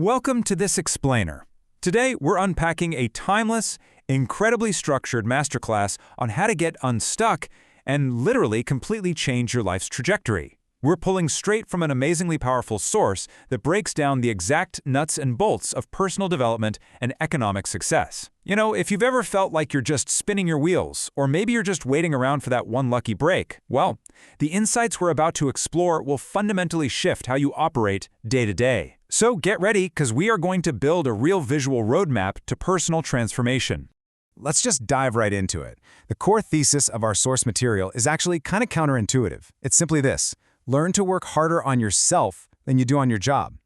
Welcome to This Explainer. Today, we're unpacking a timeless, incredibly structured masterclass on how to get unstuck and literally completely change your life's trajectory. We're pulling straight from an amazingly powerful source that breaks down the exact nuts and bolts of personal development and economic success. You know, if you've ever felt like you're just spinning your wheels, or maybe you're just waiting around for that one lucky break, well, the insights we're about to explore will fundamentally shift how you operate day to day. So get ready, because we are going to build a real visual roadmap to personal transformation. Let's just dive right into it. The core thesis of our source material is actually kind of counterintuitive. It's simply this: learn to work harder on yourself than you do on your job.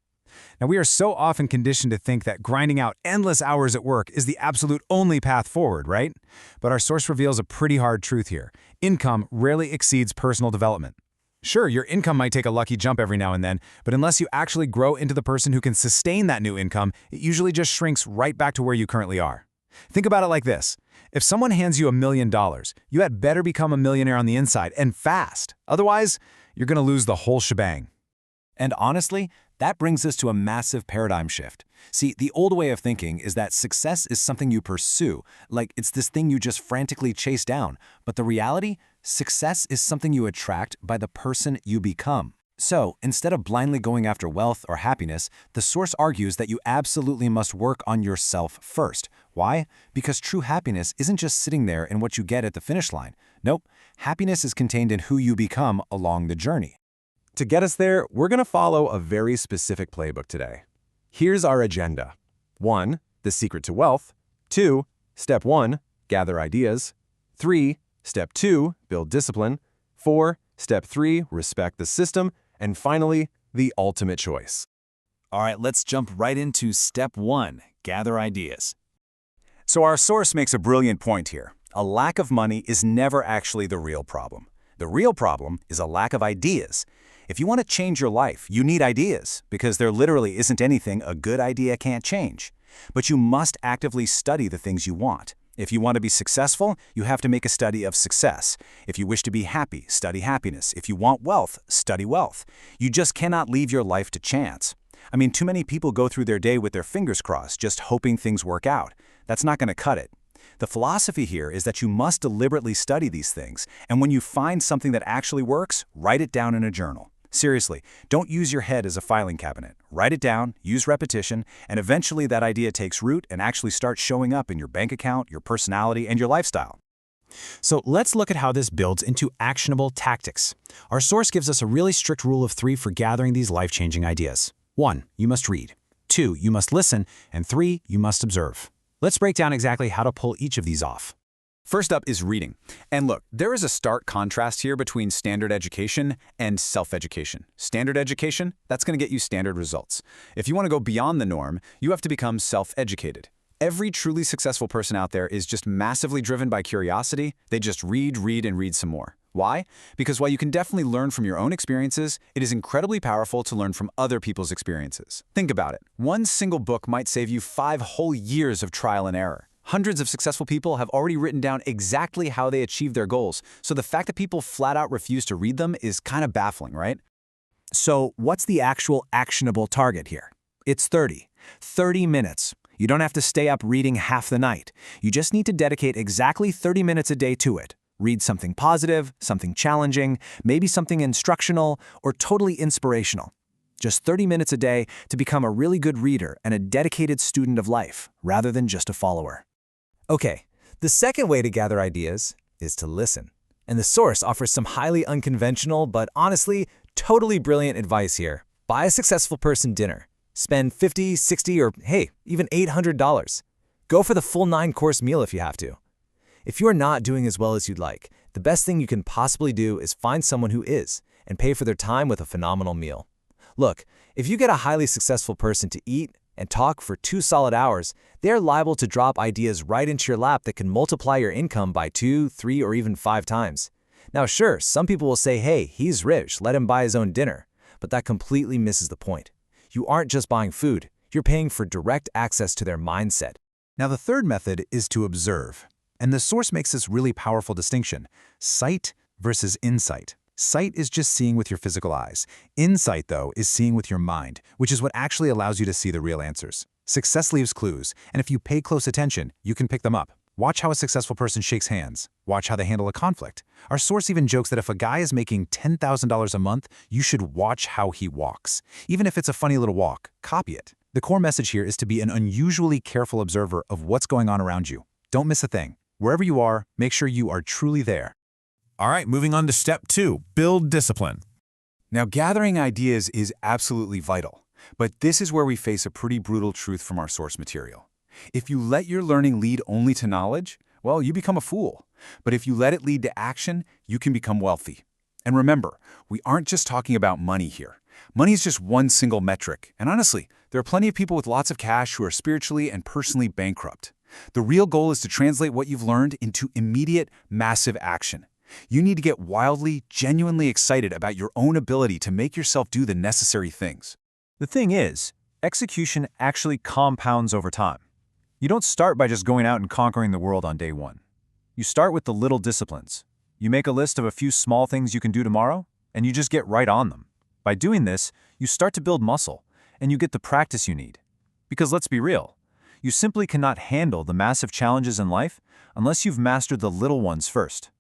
Now, we are so often conditioned to think that grinding out endless hours at work is the absolute only path forward, right? But our source reveals a pretty hard truth here. Income rarely exceeds personal development. Sure, your income might take a lucky jump every now and then, but unless you actually grow into the person who can sustain that new income, it usually just shrinks right back to where you currently are. Think about it like this. If someone hands you $1 million, you had better become a millionaire on the inside, and fast. Otherwise, you're going to lose the whole shebang. And honestly, that brings us to a massive paradigm shift. See, the old way of thinking is that success is something you pursue, like it's this thing you just frantically chase down. But the reality? Success is something you attract by the person you become. So, instead of blindly going after wealth or happiness, the source argues that you absolutely must work on yourself first. Why? Because true happiness isn't just sitting there in what you get at the finish line. Nope, happiness is contained in who you become along the journey. To get us there, we're going to follow a very specific playbook today. Here's our agenda. 1. The secret to wealth. 2. Step 1. Gather ideas. 3. Step 2. Build discipline. 4. Step 3. Respect the system. And finally, the ultimate choice. All right, let's jump right into step 1, gather ideas. So our source makes a brilliant point here. A lack of money is never actually the real problem. The real problem is a lack of ideas. If you want to change your life, you need ideas, because there literally isn't anything a good idea can't change. But you must actively study the things you want. If you want to be successful, you have to make a study of success. If you wish to be happy, study happiness. If you want wealth, study wealth. You just cannot leave your life to chance. I mean, too many people go through their day with their fingers crossed, just hoping things work out. That's not going to cut it. The philosophy here is that you must deliberately study these things, and when you find something that actually works, write it down in a journal. Seriously, don't use your head as a filing cabinet. Write it down, use repetition, and eventually that idea takes root and actually starts showing up in your bank account, your personality, and your lifestyle. So let's look at how this builds into actionable tactics. Our source gives us a really strict rule of 3 for gathering these life-changing ideas. 1. You must read. 2. You must listen. And 3. You must observe. Let's break down exactly how to pull each of these off. First up is reading. And look, there is a stark contrast here between standard education and self-education. Standard education, that's going to get you standard results. If you want to go beyond the norm, you have to become self-educated. Every truly successful person out there is just massively driven by curiosity. They just read, and read some more. Why? Because while you can definitely learn from your own experiences, it is incredibly powerful to learn from other people's experiences. Think about it. One single book might save you 5 whole years of trial and error. Hundreds of successful people have already written down exactly how they achieved their goals, so the fact that people flat out refuse to read them is kind of baffling, right? So what's the actual actionable target here? It's 30. 30 minutes. You don't have to stay up reading half the night. You just need to dedicate exactly 30 minutes a day to it. Read something positive, something challenging, maybe something instructional, or totally inspirational. Just 30 minutes a day to become a really good reader and a dedicated student of life, rather than just a follower. Okay, the second way to gather ideas is to listen. And the source offers some highly unconventional, but honestly, totally brilliant advice here. Buy a successful person dinner. Spend $50, $60, or hey, even $800. Go for the full 9-course meal if you have to. If you are not doing as well as you'd like, the best thing you can possibly do is find someone who is, and pay for their time with a phenomenal meal. Look, if you get a highly successful person to eat and talk for 2 solid hours, they're liable to drop ideas right into your lap that can multiply your income by 2, 3, or even 5 times. Now sure, some people will say, hey, he's rich, let him buy his own dinner. But that completely misses the point. You aren't just buying food, you're paying for direct access to their mindset. Now, the third method is to observe. And the source makes this really powerful distinction: sight versus insight. Sight is just seeing with your physical eyes. Insight, though, is seeing with your mind, which is what actually allows you to see the real answers. Success leaves clues, and if you pay close attention, you can pick them up. Watch how a successful person shakes hands. Watch how they handle a conflict. Our source even jokes that if a guy is making $10,000 a month, you should watch how he walks. Even if it's a funny little walk, copy it. The core message here is to be an unusually careful observer of what's going on around you. Don't miss a thing. Wherever you are, make sure you are truly there. All right, moving on to step 2, build discipline. Now, gathering ideas is absolutely vital, but this is where we face a pretty brutal truth from our source material. If you let your learning lead only to knowledge, well, you become a fool. But if you let it lead to action, you can become wealthy. And remember, we aren't just talking about money here. Money is just one single metric, and honestly, there are plenty of people with lots of cash who are spiritually and personally bankrupt. The real goal is to translate what you've learned into immediate, massive action. You need to get wildly, genuinely excited about your own ability to make yourself do the necessary things. The thing is, execution actually compounds over time. You don't start by just going out and conquering the world on day one. You start with the little disciplines. You make a list of a few small things you can do tomorrow, and you just get right on them. By doing this, you start to build muscle, and you get the practice you need. Because let's be real, you simply cannot handle the massive challenges in life unless you've mastered the little ones first.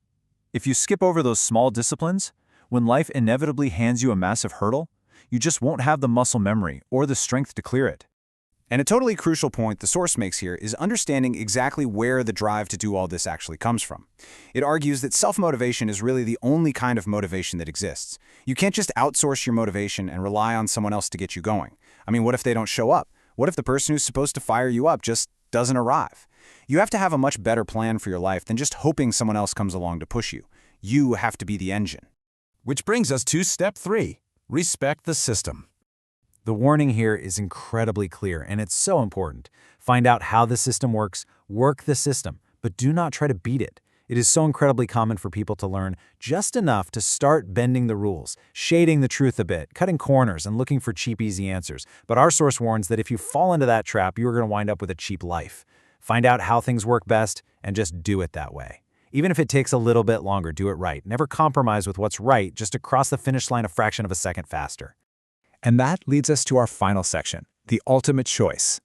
If you skip over those small disciplines, when life inevitably hands you a massive hurdle, you just won't have the muscle memory or the strength to clear it. And a totally crucial point the source makes here is understanding exactly where the drive to do all this actually comes from. It argues that self-motivation is really the only kind of motivation that exists. You can't just outsource your motivation and rely on someone else to get you going. I mean, what if they don't show up? What if the person who's supposed to fire you up just doesn't arrive? You have to have a much better plan for your life than just hoping someone else comes along to push you. You have to be the engine. Which brings us to step 3, respect the system. The warning here is incredibly clear, and it's so important. Find out how the system works, work the system, but do not try to beat it. It is so incredibly common for people to learn just enough to start bending the rules, shading the truth a bit, cutting corners, and looking for cheap, easy answers. But our source warns that if you fall into that trap, you are going to wind up with a cheap life. Find out how things work best and just do it that way. Even if it takes a little bit longer, do it right. Never compromise with what's right just to cross the finish line a fraction of a second faster. And that leads us to our final section, the ultimate choice.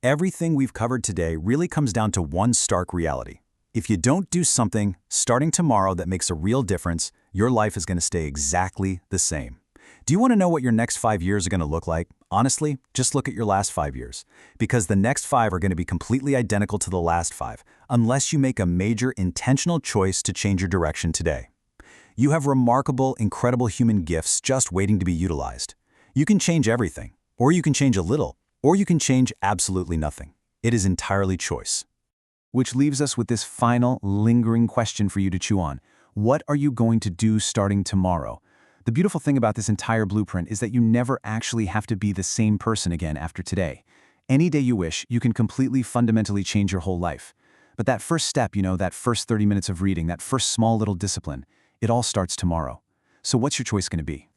Everything we've covered today really comes down to one stark reality. If you don't do something starting tomorrow that makes a real difference, your life is going to stay exactly the same. Do you want to know what your next 5 years are going to look like? Honestly, just look at your last 5 years. Because the next 5 are going to be completely identical to the last 5, unless you make a major intentional choice to change your direction today. You have remarkable, incredible human gifts just waiting to be utilized. You can change everything, or you can change a little, or you can change absolutely nothing. It is entirely choice. Which leaves us with this final, lingering question for you to chew on. What are you going to do starting tomorrow? The beautiful thing about this entire blueprint is that you never actually have to be the same person again after today. Any day you wish, you can completely fundamentally change your whole life. But that first step, that first 30 minutes of reading, that first small little discipline, it all starts tomorrow. So what's your choice going to be?